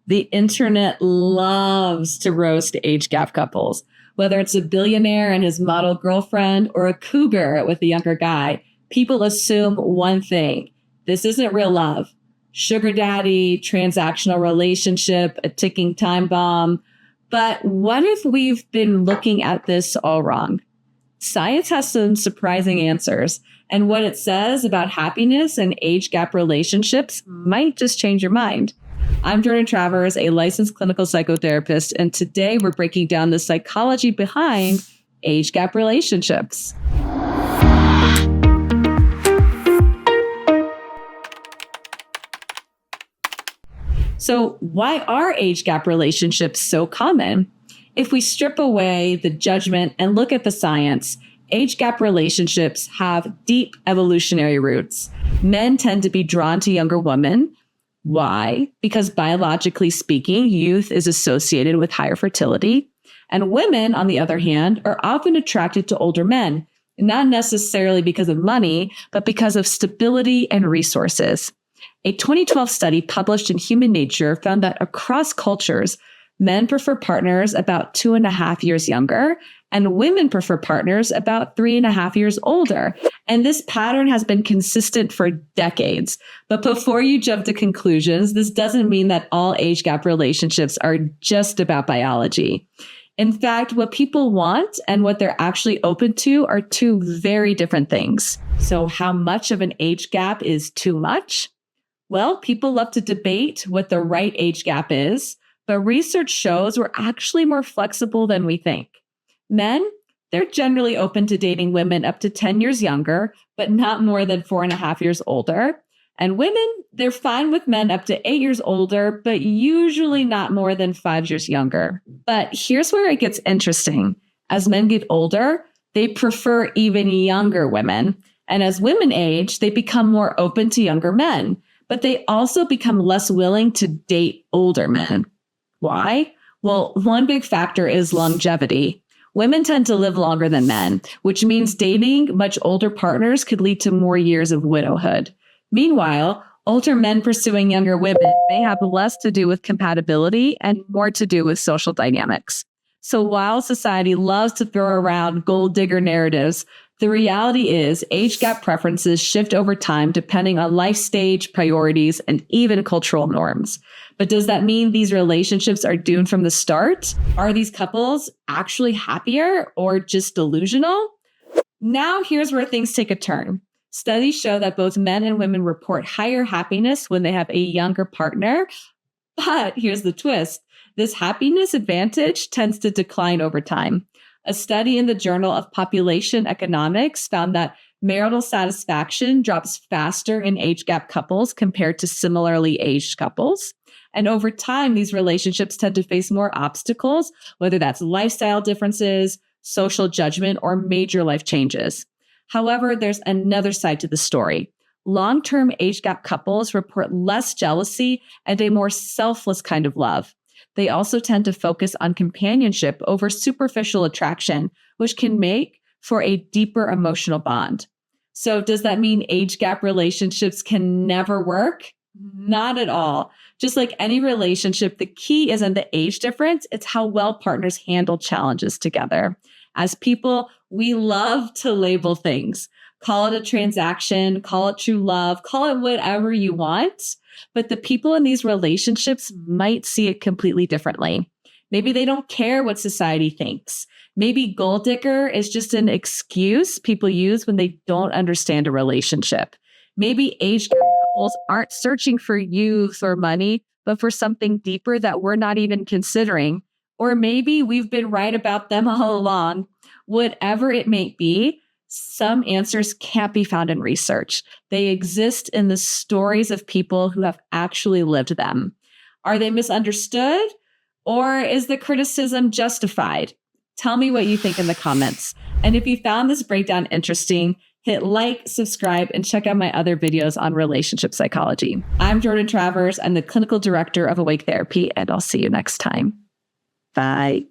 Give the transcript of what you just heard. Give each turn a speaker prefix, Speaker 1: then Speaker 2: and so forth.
Speaker 1: The internet loves to roast age gap couples. Whether it's a billionaire and his model girlfriend or a cougar with a younger guy, people assume one thing. This isn't real love. Sugar daddy, transactional relationship, a ticking time bomb. But what if we've been looking at this all wrong? Science has some surprising answers, and what it says about happiness and age gap relationships might just change your mind. I'm Jordan Travers, a licensed clinical psychotherapist, and today we're breaking down the psychology behind age gap relationships. So, why are age gap relationships so common? If we strip away the judgment and look at the science, age gap relationships have deep evolutionary roots. Men tend to be drawn to younger women. Why? Because biologically speaking, youth is associated with higher fertility. And women, on the other hand, are often attracted to older men, not necessarily because of money, but because of stability and resources. A 2012 study published in Human Nature found that across cultures, men prefer partners about 2.5 years younger, and women prefer partners about 3.5 years older. And this pattern has been consistent for decades. But before you jump to conclusions, this doesn't mean that all age gap relationships are just about biology. In fact, what people want and what they're actually open to are two very different things. So how much of an age gap is too much? Well, people love to debate what the right age gap is, but research shows we're actually more flexible than we think. Men, they're generally open to dating women up to 10 years younger, but not more than 4.5 years older. And women, they're fine with men up to 8 years older, but usually not more than 5 years younger. But here's where it gets interesting. As men get older, they prefer even younger women. And as women age, they become more open to younger men, but they also become less willing to date older men. Why? Well, one big factor is longevity. Women tend to live longer than men, which means dating much older partners could lead to more years of widowhood. Meanwhile, older men pursuing younger women may have less to do with compatibility and more to do with social dynamics. So while society loves to throw around gold digger narratives, the reality is age gap preferences shift over time depending on life stage, priorities, and even cultural norms. But does that mean these relationships are doomed from the start? Are these couples actually happier or just delusional? Now here's where things take a turn. Studies show that both men and women report higher happiness when they have a younger partner. But here's the twist. This happiness advantage tends to decline over time. A study in the Journal of Population Economics found that marital satisfaction drops faster in age gap couples compared to similarly aged couples. And over time, these relationships tend to face more obstacles, whether that's lifestyle differences, social judgment, or major life changes. However, there's another side to the story. Long-term age gap couples report less jealousy and a more selfless kind of love. They also tend to focus on companionship over superficial attraction, which can make for a deeper emotional bond. So does that mean age gap relationships can never work? Not at all. Just like any relationship, the key isn't the age difference, it's how well partners handle challenges together. As people, we love to label things. Call it a transaction, call it true love, call it whatever you want. But the people in these relationships might see it completely differently. Maybe they don't care what society thinks. Maybe gold digger is just an excuse people use when they don't understand a relationship. Maybe age gap couples aren't searching for youth or money, but for something deeper that we're not even considering. Or maybe we've been right about them all along. Whatever it may be, some answers can't be found in research. They exist in the stories of people who have actually lived them. Are they misunderstood? Or is the criticism justified? Tell me what you think in the comments. And if you found this breakdown interesting, hit like, subscribe, and check out my other videos on relationship psychology. I'm Jordan Travers. I'm the clinical director of Awake Therapy, and I'll see you next time. Bye.